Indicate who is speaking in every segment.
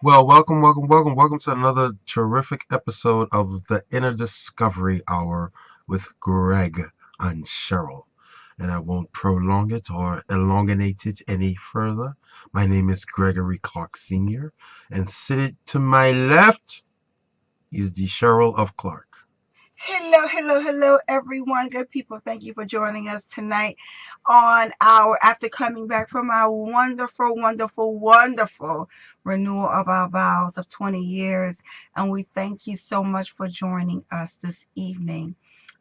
Speaker 1: Well, welcome to another terrific episode of the Inner Discovery Hour with Greg and Cheryl. And I won't prolong it or elongate it any further. My name is Gregory Clarke Sr., and seated to my left is the Cheryl of Clarke.
Speaker 2: Hello, everyone. Good people. Thank you for joining us tonight on our, after coming back from our wonderful renewal of our vows of 20 years. And we thank you so much for joining us this evening.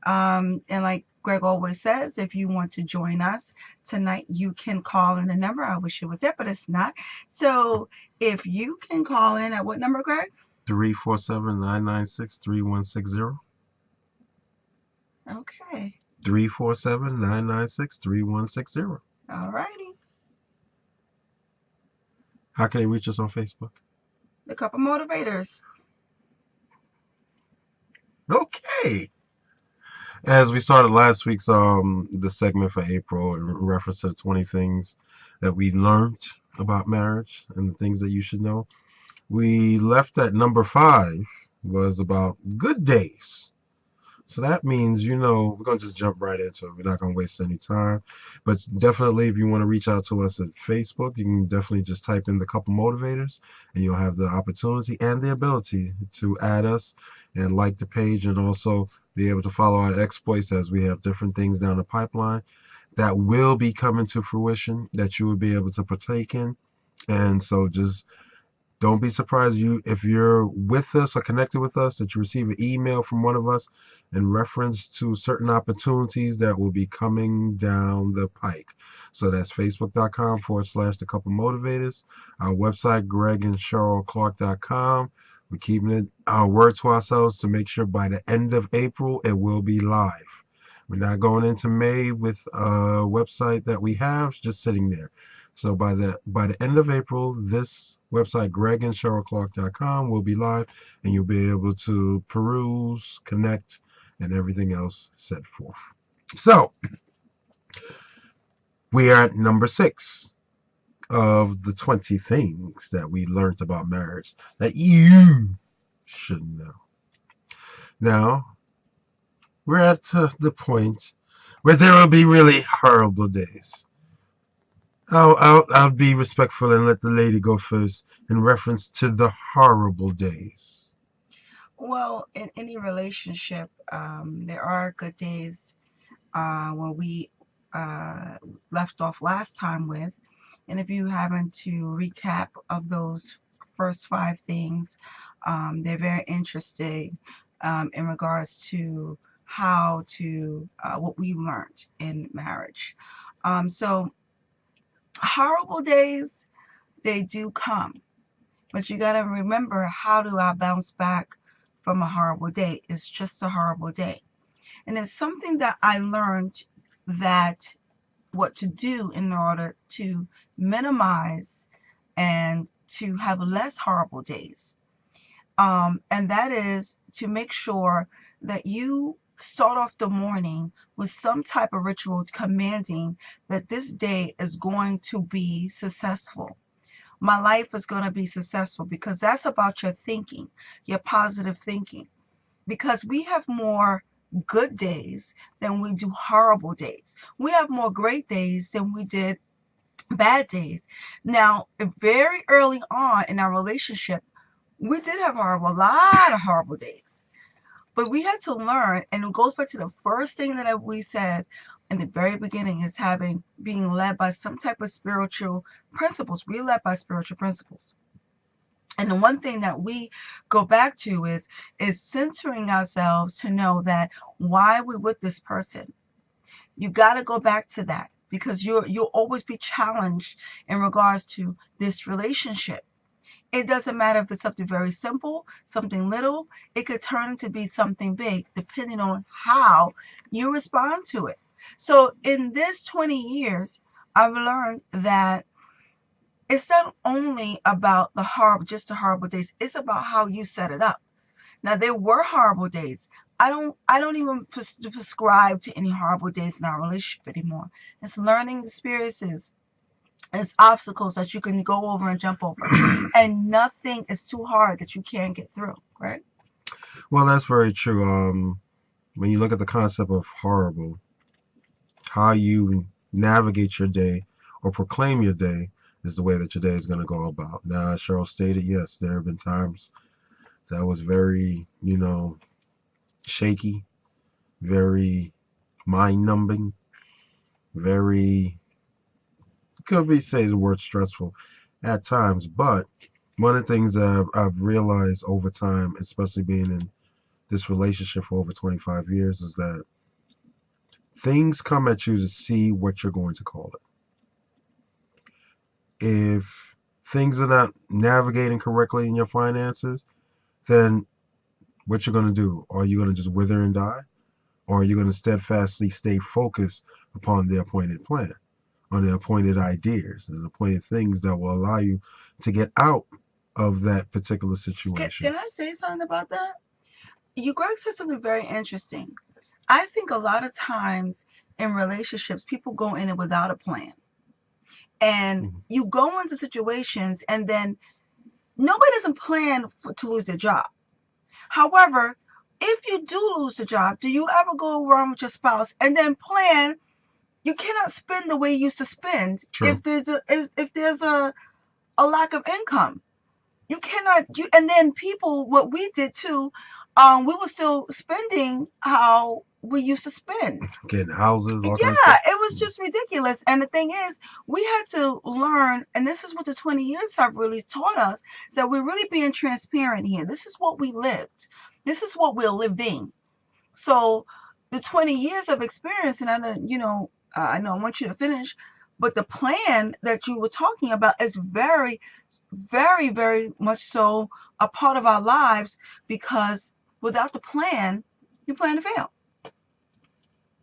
Speaker 2: And like Greg always says, if you want to join us tonight, you can call in the number. I wish it was there, but it's not. So if you can call in at what number, Greg?
Speaker 1: 347-996-3160.
Speaker 2: Okay.
Speaker 1: 347-996-3160.
Speaker 2: All righty.
Speaker 1: How can they reach us on Facebook?
Speaker 2: The couple motivators.
Speaker 1: Okay. As we started last week's the segment for April in reference to 20 things that we learned about marriage and the things that you should know, we left at number 5 was about good days. So that means, we're going to just jump right into it. We're not going to waste any time. But definitely, if you want to reach out to us at Facebook, you can definitely just type in the couple motivators and you'll have the opportunity and the ability to add us and like the page and also be able to follow our exploits as we have different things down the pipeline that will be coming to fruition that you will be able to partake in. And so just don't be surprised if you're with us or connected with us that you receive an email from one of us in reference to certain opportunities that will be coming down the pike. So that's facebook.com/the couple motivators. Our website, gregandcherylclarke.com. We're keeping it our word to ourselves to make sure by the end of April it will be live. We're not going into May with a website that we have just sitting there. So by the end of April, this website, gregandcherylclarke.com, will be live, and you'll be able to peruse, connect, and everything else set forth. So we are at number 6 of the 20 things that we learned about marriage that you should know. Now, we're at the point where there will be really horrible days. I'll be respectful and let the lady go first in reference to the horrible days.
Speaker 2: Well, in any relationship, there are good days when we uh, left off last time with. And if you happen to recap of those first 5 things, they're very interesting in regards to how to what we learned in marriage. So horrible days, they do come. But you got to remember, how do I bounce back from a horrible day? It's just a horrible day. And it's something that I learned, that what to do in order to minimize and to have less horrible days. And that is to make sure that you start off the morning with some type of ritual commanding that this day is going to be successful. My life is going to be successful, because that's about your thinking, your positive thinking. Because we have more good days than we do horrible days. We have more great days than we did bad days. Now, very early on in our relationship, we did have a lot of horrible days. But we had to learn, and it goes back to the first thing that we said in the very beginning, is being led by some type of spiritual principles. We're led by spiritual principles. And the one thing that we go back to is centering ourselves to know that why we're with this person. You got to go back to that, because you'll always be challenged in regards to this relationship. It doesn't matter if it's something very simple, something little. It could turn into be something big, depending on how you respond to it. So in this 20 years, I've learned that it's not only about just the horrible days. It's about how you set it up. Now, there were horrible days. I don't even prescribe to any horrible days in our relationship anymore. It's learning experiences It's obstacles that you can go over and jump over. And nothing is too hard that you can't get through, right?
Speaker 1: Well, that's very true. When you look at the concept of horrible, how you navigate your day or proclaim your day is the way that your day is going to go about. Now, as Cheryl stated, yes, there have been times that was very, shaky, very mind numbing, very, could be say the word stressful at times. But one of the things that I've realized over time, especially being in this relationship for over 25 years, is that things come at you to see what you're going to call it. If things are not navigating correctly in your finances, then what you're going to do? Are you going to just wither and die? Or are you going to steadfastly stay focused upon the appointed plan, on the appointed ideas and appointed things that will allow you to get out of that particular situation?
Speaker 2: Can I say something about that? Greg said something very interesting. I think a lot of times in relationships, people go in it without a plan. And
Speaker 1: Mhm.
Speaker 2: you go into situations and then nobody doesn't plan to lose their job. However, if you do lose the job, do you ever go around with your spouse and then plan? You cannot spend the way you used to spend
Speaker 1: True.
Speaker 2: if there's a lack of income. You cannot. And then people, what we did too, we were still spending how we used to spend.
Speaker 1: Getting houses, all kinds of
Speaker 2: Yeah,
Speaker 1: stuff.
Speaker 2: it was just ridiculous. And the thing is, we had to learn, and this is what the 20 years have really taught us, is that we're really being transparent here. This is what we lived. This is what we're living. So the 20 years of experience, and I know, I know I want you to finish, but the plan that you were talking about is very, very, very much so a part of our lives, because without the plan, you plan to fail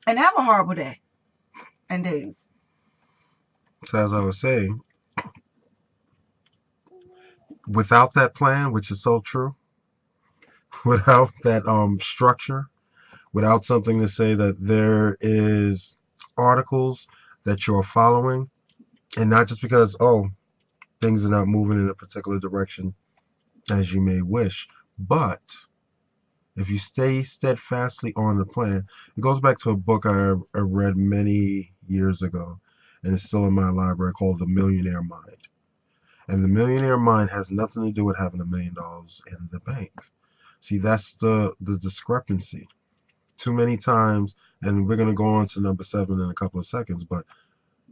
Speaker 2: and have a horrible day and days.
Speaker 1: So as I was saying, without that plan, which is so true, without that structure, without something to say that there is articles that you're following, and not just because, oh, things are not moving in a particular direction as you may wish, but if you stay steadfastly on the plan, it goes back to a book I read many years ago, and it's still in my library, called The Millionaire Mind. And the millionaire mind has nothing to do with having $1 million in the bank. See, that's the discrepancy. Too many times, and we're gonna go on to number 7 in a couple of seconds, but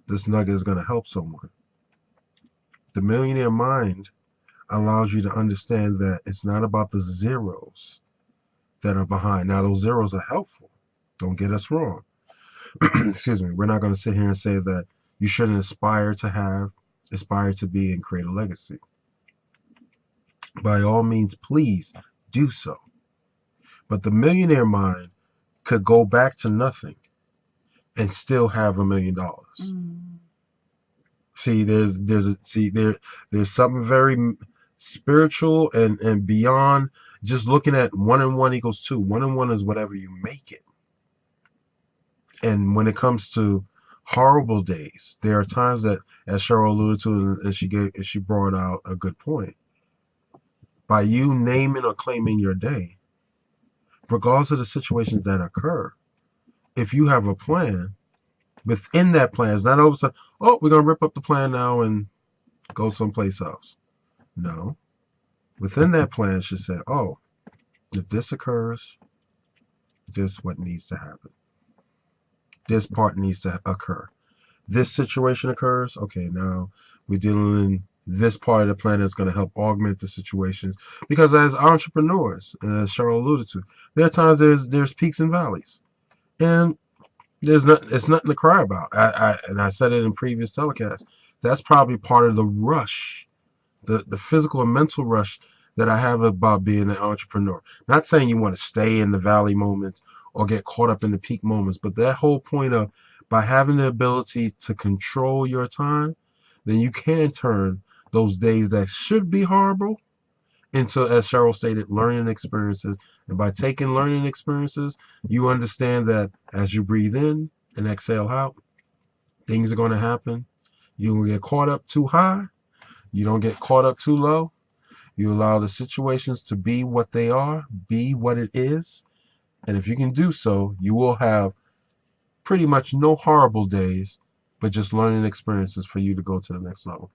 Speaker 1: this nugget is gonna help someone. The millionaire mind allows you to understand that it's not about the zeros that are behind. Now, those zeros are helpful. Don't get us wrong. Excuse me. We're not going to sit here and say that you shouldn't aspire to have, aspire to be, and create a legacy. By all means, please do so. But the millionaire mind could go back to nothing and still have $1 million.
Speaker 2: Mm.
Speaker 1: See, there's something very spiritual and beyond just looking at 1 and 1 equals 2. 1 and 1 is whatever you make it. And when it comes to horrible days, there are times that, as Cheryl alluded to, and she brought out a good point. By you naming or claiming your day, regardless of the situations that occur, if you have a plan, within that plan, it's not all of a sudden, oh, we're gonna rip up the plan now and go someplace else. No. Within that plan should say, oh, if this occurs, this is what needs to happen. This part needs to occur. This situation occurs, okay, now we're dealing in this part of the plan that's going to help augment the situations. Because as entrepreneurs, as Cheryl alluded to, there are times there's peaks and valleys, and it's nothing to cry about. I said it in previous telecasts. That's probably part of the rush, the physical and mental rush that I have about being an entrepreneur. Not saying you want to stay in the valley moments or get caught up in the peak moments, but that whole point of, by having the ability to control your time, then you can turn those days that should be horrible into, as Cheryl stated, learning experiences. And by taking learning experiences, you understand that as you breathe in and exhale out, things are going to happen You don't get caught up too high. You don't get caught up too low. You allow the situations to be what they are, be what it is. And if you can do so, you will have pretty much no horrible days, but just learning experiences for you to go to the next level.